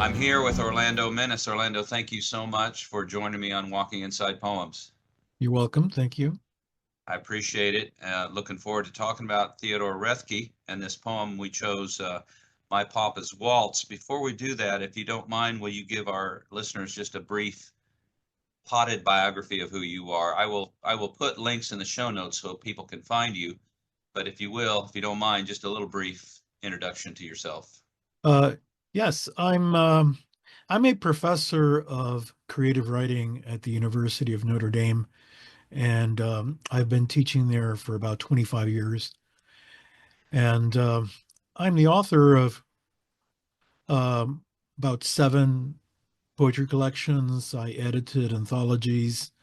I'm here with Orlando Menes. Orlando, thank you so much for joining me on Walking Inside Poems. You're welcome. Thank you. I appreciate it. Looking forward to talking about Theodore Roethke and this poem we chose, My Papa's Waltz. Before we do that, if you don't mind, will you give our listeners just a brief potted biography of who you are? I will put links in the show notes so people can find you. But if you don't mind, just a little brief introduction to yourself. Uh, yes, I'm a professor of creative writing at the University of Notre Dame, and I've been teaching there for about 25 years. And I'm the author of um, about seven poetry collections. I edited anthologies.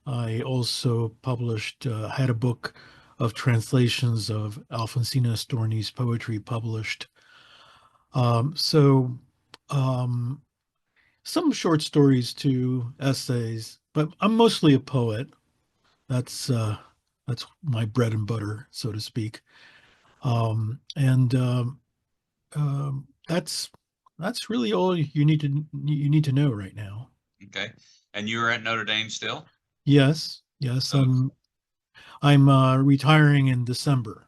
I also had a book of translations of Alfonsina Storni's poetry published. So um, some short stories to essays, but I'm mostly a poet. That's uh, that's my bread and butter, so to speak. And that's really all you need to know right now. Okay. And you're at Notre Dame still? Yes, yes, So, I'm retiring in December.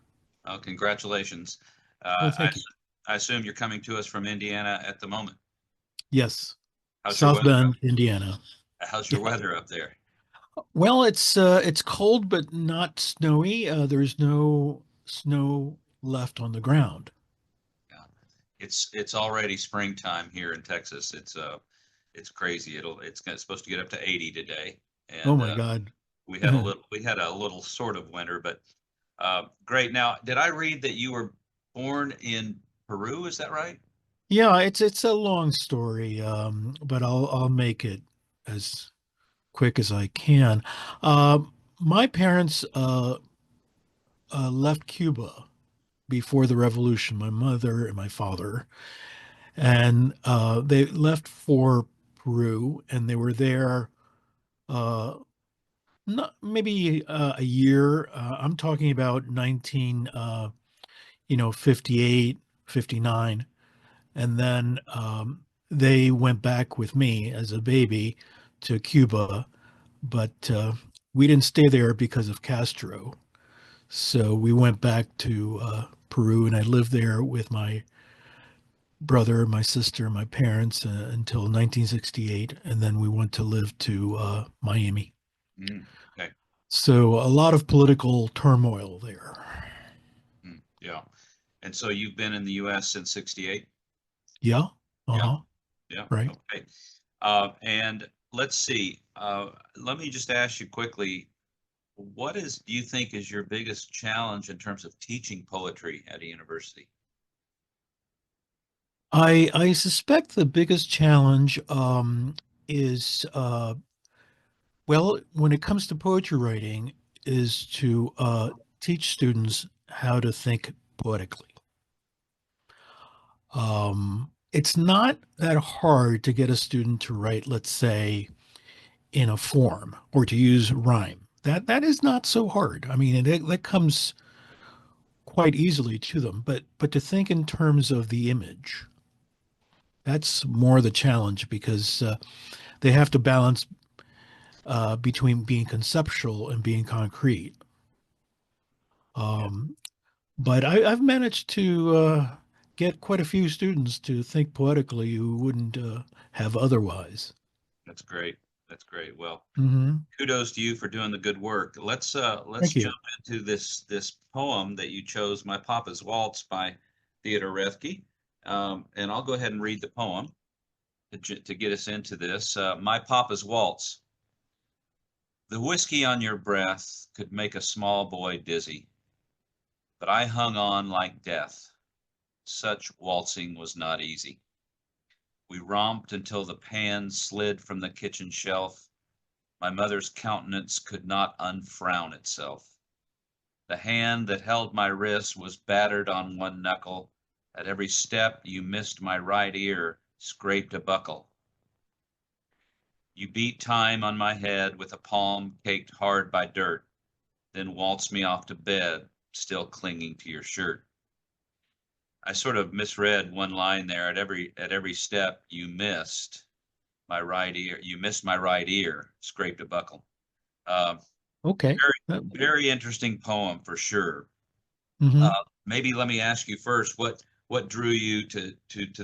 congratulations. Oh, Uh, I, thank you. I assume you're coming to us from Indiana at the moment. Yes, How's your South weather up? Bend, Indiana. How's your Yeah. weather up there? Well, it's cold but not snowy. There's no snow left on the ground. Yeah. It's already springtime here in Texas. It's crazy. It's supposed to get up to 80 today, Oh and my God. we had a little sort of winter, but great. Now, did I read that you were born in Peru? Is that right? Yeah, it's a long story, but I'll make it as quick as I can. Uh, my parents left Cuba before the revolution, my mother and my father, and they left for Peru, and they were there uh, not maybe a year. I'm talking about 58, 59. And then they went back with me as a baby to Cuba, but we didn't stay there because of Castro. So we went back to Peru, and I lived there with my brother, my sister, my parents until 1968, and then we went to live to Miami. Okay. So a lot of political turmoil there. Yeah. And so you've been in the U.S. since 68? Yeah. Yeah. Uh-huh. Yeah. Right. Okay. And let's see. Let me just ask you quickly, do you think is your biggest challenge in terms of teaching poetry at a university? I suspect the biggest challenge is well, when it comes to poetry writing, is to teach students how to think poetically. It's not that hard to get a student to write, let's say, in a form or to use rhyme. That is not so hard. I mean, that comes quite easily to them. But to think in terms of the image, that's more the challenge because they have to balance between being conceptual and being concrete. Yeah, But I've managed to get quite a few students to think poetically who wouldn't have otherwise. that's great. That's great. Well, Hmm. kudos to you for doing the good work. Let's Thank you. jump into this poem that you chose, My Papa's Waltz by Theodore Roethke. And I'll go ahead and read the poem to get us into this. My Papa's Waltz. The whiskey on your breath could make a small boy dizzy, but I hung on like death. Such waltzing was not easy. We romped until the pan slid from the kitchen shelf. My mother's countenance could not unfrown itself. The hand that held my wrist was battered on one knuckle. At every step you missed my right ear, scraped a buckle. You beat time on my head with a palm caked hard by dirt, then waltzed me off to bed, still clinging to your shirt. I sort of misread one line there. At every step you missed my right ear. You missed my right ear, scraped a buckle. Uh, Okay. very interesting poem for sure. Mhm. Maybe let me ask you first, what drew you to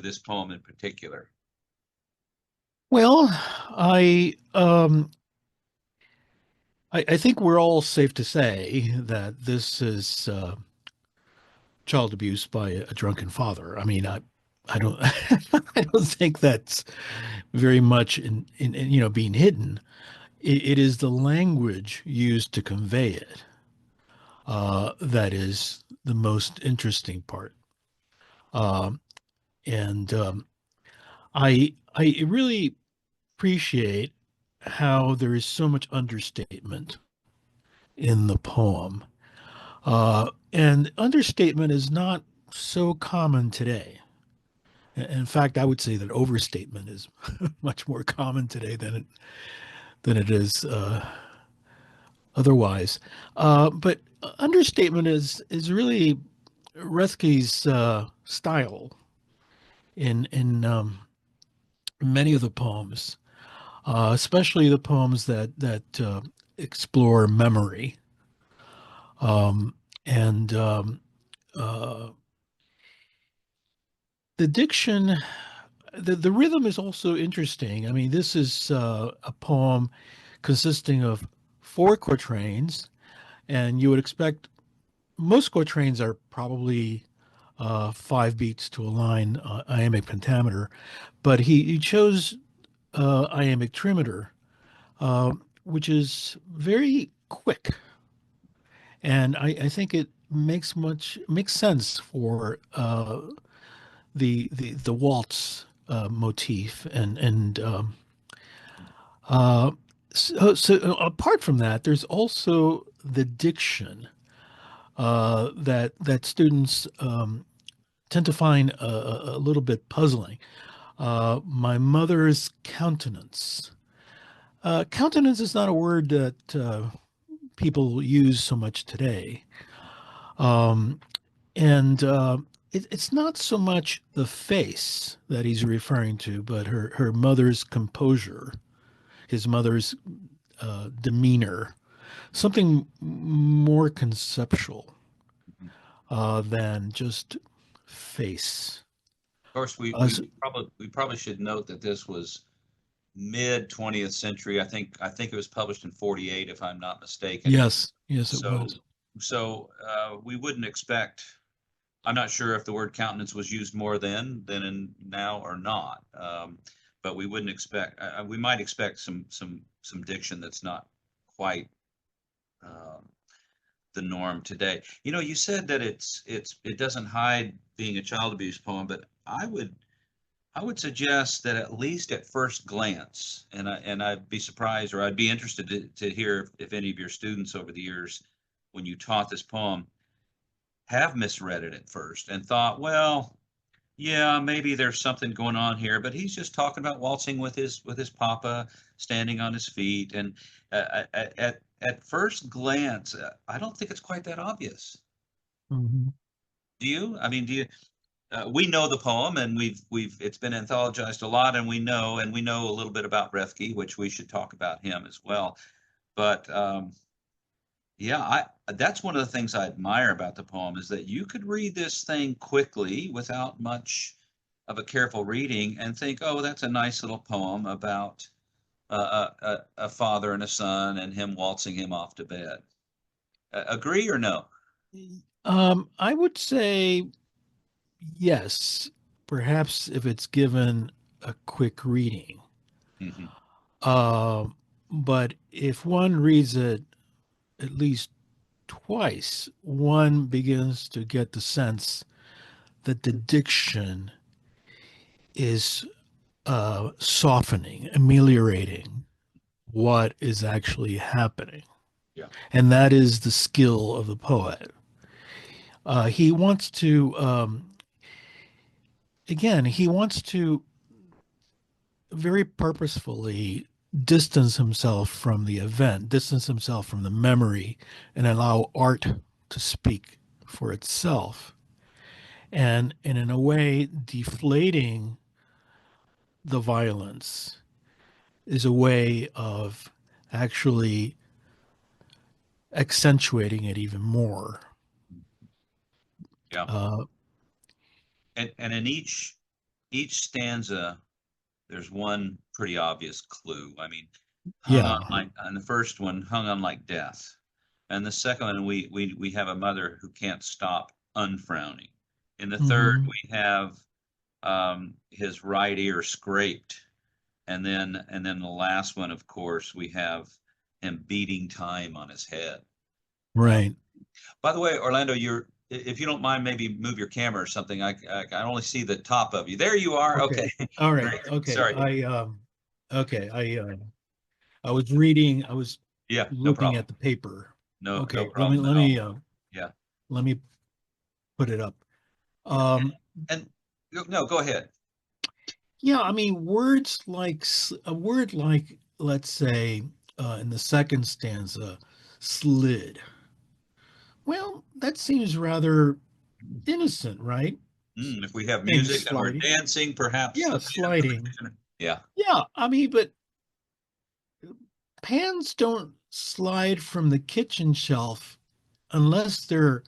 this poem in particular? Well, I think we're all safe to say that this is child abuse by a drunken father. I mean, I don't I don't think that's very much in being hidden. It is the language used to convey it that is the most interesting part. Um, and I really appreciate how there is so much understatement in the poem. And understatement is not so common today. In fact, I would say that overstatement is much more common today than it is otherwise. But understatement is really Roethke's style in many of the poems, especially the poems that explore memory. Um, and uh, the diction, the rhythm is also interesting. I mean, this is a poem consisting of four quatrains, and you would expect most quatrains are probably five beats to a line iambic pentameter, but he chose iambic trimeter, which is very quick, and I think it makes sense for the waltz motif uh, so apart from that, there's also the diction that students tend to find a little bit puzzling. My mother's countenance. Countenance is not a word that people use so much today. Um, and it's not so much the face that he's referring to, but her mother's composure, his mother's demeanor, something more conceptual than just face. Of course, we Uh, we s- probably should note that this was mid 20th century. I think it was published in 48, if I'm not mistaken. yes, yes, it So was. we wouldn't expect. I'm not sure if the word countenance was used more then than in now or not. But we wouldn't expect. We might expect some diction that's not quite um, the norm today. You said that it doesn't hide being a child abuse poem, but I would suggest that at least at first glance, and I'd be surprised or I'd be interested to hear if any of your students over the years, when you taught this poem, have misread it at first and thought, well, yeah, maybe there's something going on here, but he's just talking about waltzing with his papa, standing on his feet, and at first glance, I don't think it's quite that obvious. Mhm. Do you? I mean, do you? We know the poem, and we've it's been anthologized a lot, and we know a little bit about Refke, which we should talk about him as well. But yeah, that's one of the things I admire about the poem is that you could read this thing quickly without much of a careful reading and think, oh, that's a nice little poem about a father and a son and him waltzing him off to bed. Agree or no? I would say yes, perhaps if it's given a quick reading. Hmm. Uh, but if one reads it at least twice, one begins to get the sense that the diction is softening, ameliorating what is actually happening. Yeah. And that is the skill of the poet. He wants to, again, he wants to very purposefully distance himself from the event, distance himself from the memory, and allow art to speak for itself. and in a way, deflating the violence is a way of actually accentuating it even more. Yeah. Uh, And in each stanza, there's one pretty obvious clue. I mean, hung on yeah. like on the first one, hung on like death. And the second one, we have a mother who can't stop unfrowning. In the third, Hmm. we have his right ear scraped. And then the last one, of course, we have him beating time on his head. Uh, Right. by the way, Orlando, if you don't mind, maybe move your camera or something. I only see the top of you. There you are. Okay. Okay. All right. Great. Okay. Sorry. Okay. I was reading, I was Yeah, no looking problem. at the paper. No Okay. problem at all. Yeah. Let me put it up. Yeah. Um, And no, go ahead. yeah, I mean, words like a word like, let's say, in the second stanza, slid. Well, that seems rather innocent, right? If we have Things music and we're sliding. dancing, perhaps Yeah, the band sliding. plays. Yeah. Yeah, I mean, but pans don't slide from the kitchen shelf unless they're,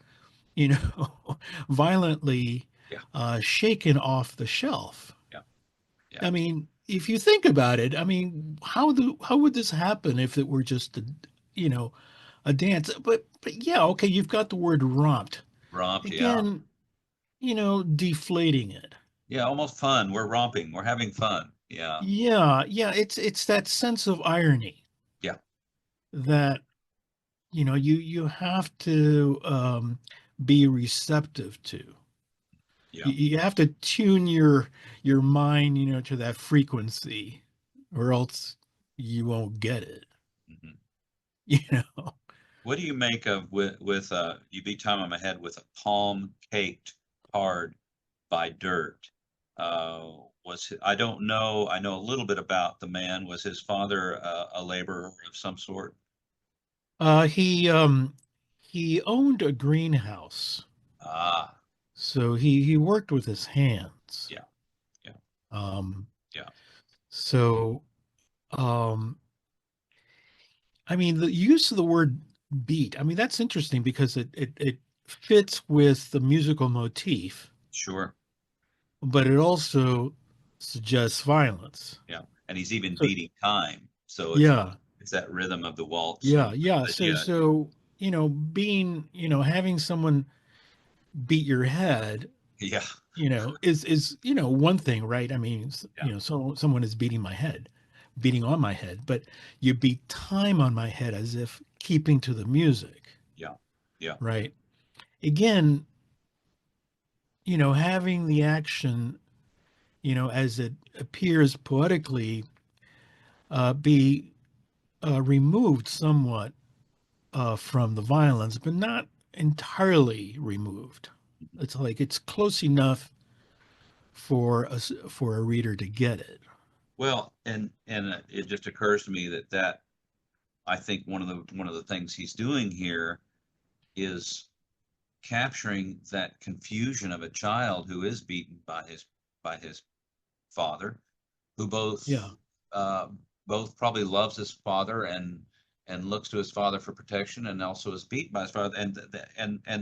you know, violently Yeah. shaken off the shelf. Yeah. Yeah. I mean, if you think about it, I mean, how would this happen if it were just a, you know, a dance? But yeah, okay, you've got the word romped. Romped. Yeah. Again, deflating it. Yeah. Almost fun. We're romping. We're having fun. Yeah. Yeah, yeah, it's that sense of irony Yeah. that you have to be receptive to. Yeah. You have to tune your mind, to that frequency, or else you won't get it. Mhm. You know. What do you make of with you beat time on my head with a palm caked hard by dirt? I don't know. I know a little bit about the man. Was his father a laborer of some sort? He owned a greenhouse, Ah, so he worked with his hands. yeah, yeah, Um, yeah, so um, I mean, the use of the word beat, I mean, that's interesting because it fits with the musical motif, sure, but it also suggests violence. yeah. And he's even So beating time, so yeah, it's that rhythm of the waltz. yeah. But So yeah, being, having someone beat your head, yeah, is one thing, right? I mean, yeah, so someone is beating on my head, but you beat time on my head as if keeping to the music, yeah, yeah. right? Again, having the action, as it appears poetically, be removed somewhat from the violence, but not entirely removed. It's like it's close enough for a reader to get it. Well, and it just occurs to me that I think one of the things he's doing here is capturing that confusion of a child who is beaten by his father, who Yeah, uh, both probably loves his father and looks to his father for protection, and also is beaten by his father, and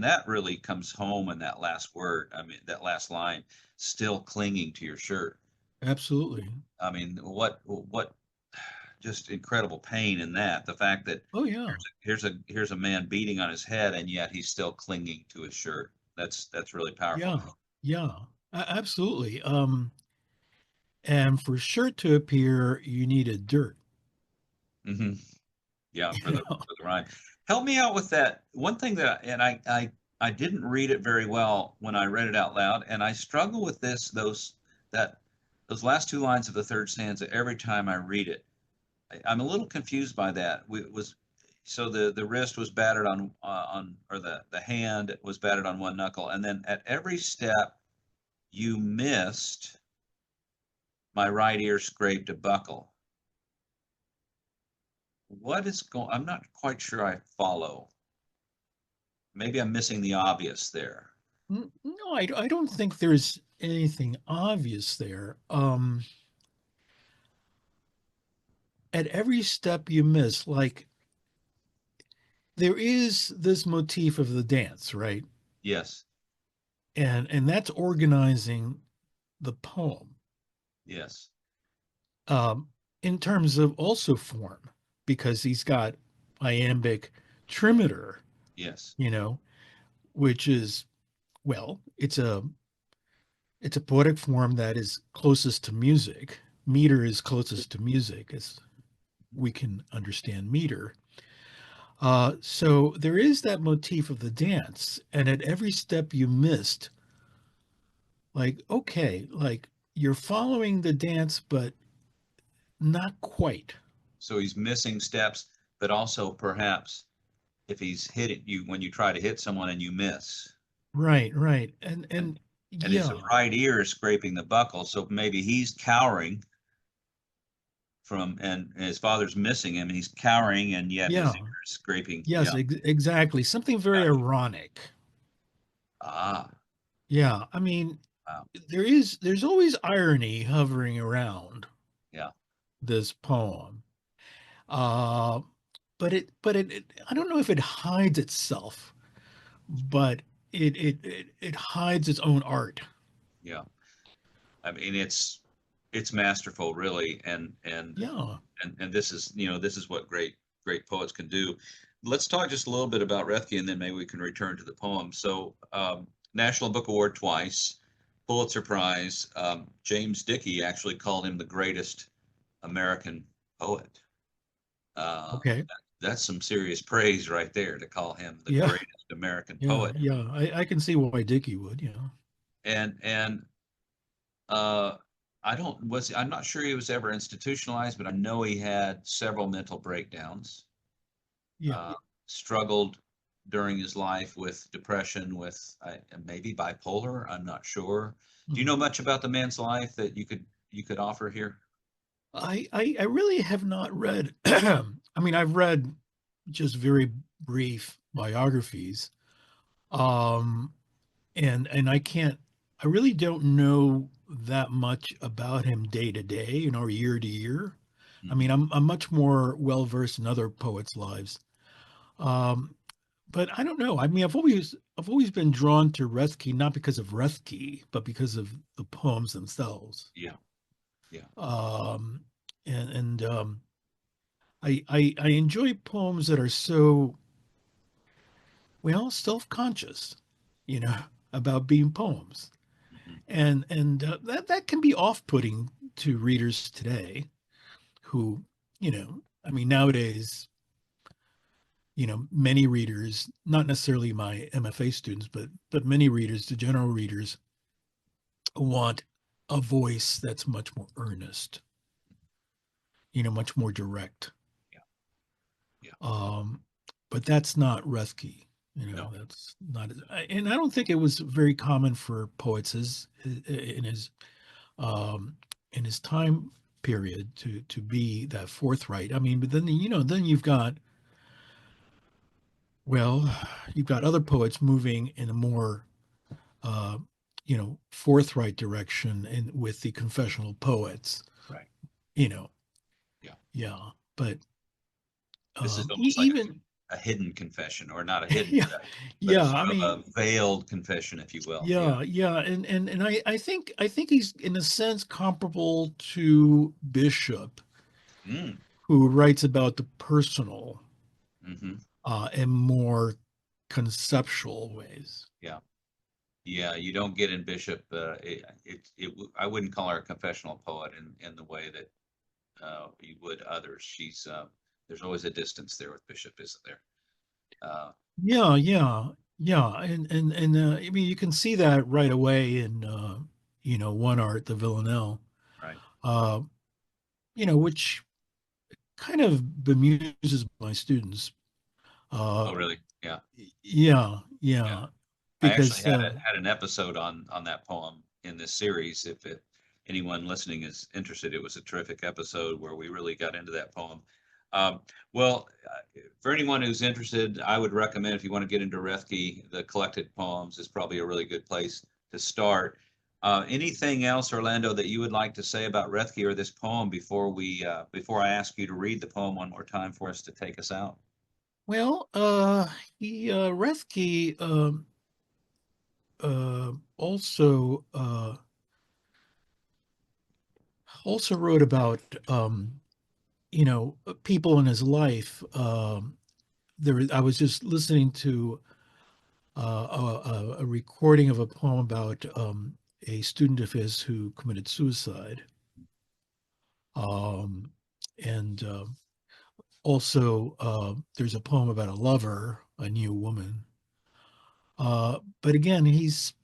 that really comes home in that last word. I mean, that last line, still clinging to your shirt. absolutely. I mean, what just incredible pain in that. The fact that Oh yeah, here's a man beating on his head, and yet he's still clinging to his shirt. That's really powerful. yeah, yeah, absolutely. And for shirt to appear, you needed dirt. Hmm. Yeah, for You the know? for the rhyme. Help me out with that. One thing that, and I didn't read it very well when I read it out loud, and I struggle with that those last two lines of the third stanza every time I read it. I'm a little confused by that. So the wrist was battered on or the hand was battered on one knuckle, and then at every step you missed my right ear scraped a buckle. What is going? I'm not quite sure I follow. Maybe I'm missing the obvious there. No, I don't think there's anything obvious there. At every step you miss, like there is this motif of the dance, right? Yes, And that's organizing the poem. yes, Um, in terms of also form, because he's got iambic trimeter, yes. you know, which is, well, it's a poetic form that is closest to music. Meter is closest to music as we can understand meter. So there is that motif of the dance, and at every step you missed, like, okay, like you're following the dance, but not quite. So he's missing steps, but also perhaps if he's hitting you when you try to hit someone and you miss, Right, right. and And and his yeah, right ear is scraping the buckle, so maybe he's cowering from, and his father's missing him, and he's cowering, and yet his yeah, ear is scraping. yes, Yeah, exactly. Something very gotcha. ironic. Ah, Yeah, I mean, wow, there's always irony hovering around yeah, this poem. Uh, but I don't know if it hides itself, but it hides its own art. yeah. I mean, it's masterful, really, Yeah. and this is, this is what great poets can do. Let's talk just a little bit about Roethke, and then maybe we can return to the poem. So, National Book Award twice, Pulitzer Prize. James Dickey actually called him the greatest American poet. Uh, Okay. that's some serious praise right there, to call him the Yeah. greatest American Yeah. poet. Yeah. I can see why Dickey would. Yeah. And uh, I don't was I'm not sure he was ever institutionalized, but I know he had several mental breakdowns. Yeah. Uh, Struggled during his life with depression, with maybe bipolar. I'm not sure. Do you Mm. know much about the man's life that you could offer here? I really have not read. I mean, I've read just very brief biographies. Um, and I can't. I really don't know that much about him day to day, or year to year. I mean, Hmm. I'm much more well versed in other poets' lives. Um, but I don't know. I mean, I've always been drawn to Roethke not because of Roethke, but because of the poems themselves. Yeah, yeah. Um, and I enjoy poems that are so well self-conscious, you know, about being poems, Hmm. and that can be off-putting to readers today, who, I mean, nowadays, many readers, not necessarily my MFA students, but many readers, the general readers, want a voice that's much more earnest, much more direct. Yeah, yeah. Um, but that's not Ruthke. No, That's not, and I don't think it was very common for poets um, in his time period to be that forthright. I mean, but then then well, you've got other poets moving in a more uh, forthright direction, and with the confessional poets, right. you know, Yeah. yeah, but This is almost like even a hidden confession, or not a hidden, yeah, but a yeah. I sort of mean, a veiled confession, if you will. Yeah. yeah, yeah, and I think he's in a sense comparable to Bishop, Mm, who writes about the personal hmm. in more conceptual ways. Yeah. Yeah. You don't get in Bishop. I wouldn't call her a confessional poet in the way that you would others. There's always a distance there with Bishop, isn't there? Uh, Yeah, yeah, yeah, and I mean, you can see that right away in One Art, the Villanelle, right. uh, which kind of bemuses my students. Oh, Uh, really? Yeah. yeah, Yeah. yeah, I actually because had an episode on that poem in this series. If anyone listening is interested, it was a terrific episode where we really got into that poem. Well, for anyone who's interested, I would recommend if you want to get into Roethke, the collected poems is probably a really good place to start. Anything else, Orlando, that you would like to say about Roethke or this poem before I ask you to read the poem one more time for us to take us out? Well, Reski also also wrote about people in his life. I was just listening to a recording of a poem about a student of his who committed suicide. Um, and Also, there's a poem about a lover, a new woman. But again, he's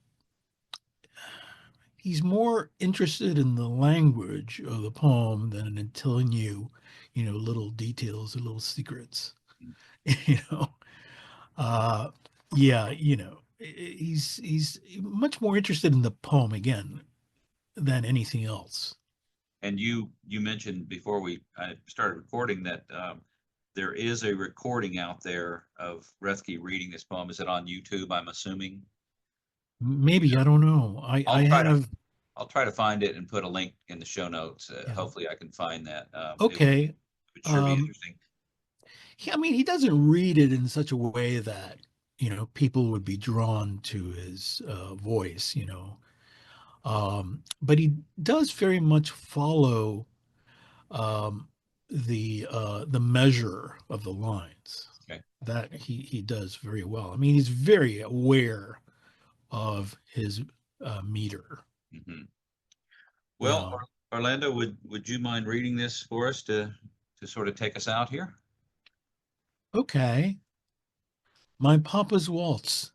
more interested in the language of the poem than in telling you, little details or little secrets. you know, uh, yeah, he's much more interested in the poem again than anything else. And you mentioned before I started recording that there is a recording out there of Roethke reading this poem. Is it on YouTube, I'm assuming? Maybe I don't know. I I'll try to have I'll try to find it and put a link in the show notes. yeah. Hopefully I can find that. Okay. Would sure be Um, interesting. I mean, he doesn't read it in such a way that, people would be drawn to his voice, but he does very much follow um, the measure of the lines. Okay. That he does very well. I mean, he's very aware of his meter. Hmm. Well, Yeah. Orlando, would you mind reading this for us to sort of take us out here? Okay. My papa's waltz.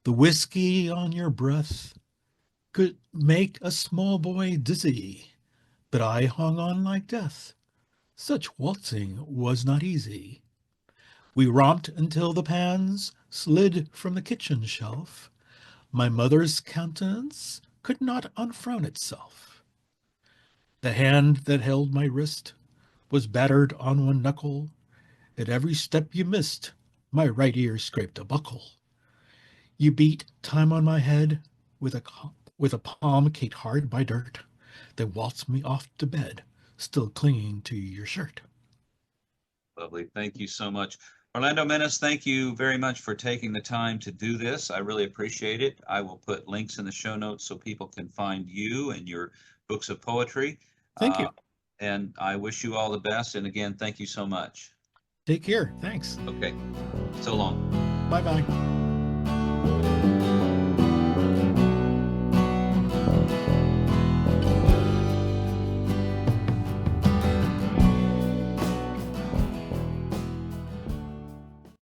The whiskey on your breath could make a small boy dizzy, but I hung on like death. Such waltzing was not easy. We romped until the pans slid from the kitchen shelf. My mother's countenance could not unfrown itself. The hand that held my wrist was battered on one knuckle. At every step you missed, my right ear scraped a buckle. You beat time on my head with a palm caked hard by dirt, then waltzed me off to bed, still clinging to your shirt. Lovely. Thank you so much. Orlando Menes, thank you very much for taking the time to do this. I really appreciate it. I will put links in the show notes so people can find you and your books of poetry. Thank Uh, you. and I wish you all the best. And again, thank you so much. Take care. Thanks. Okay, so long. Bye bye.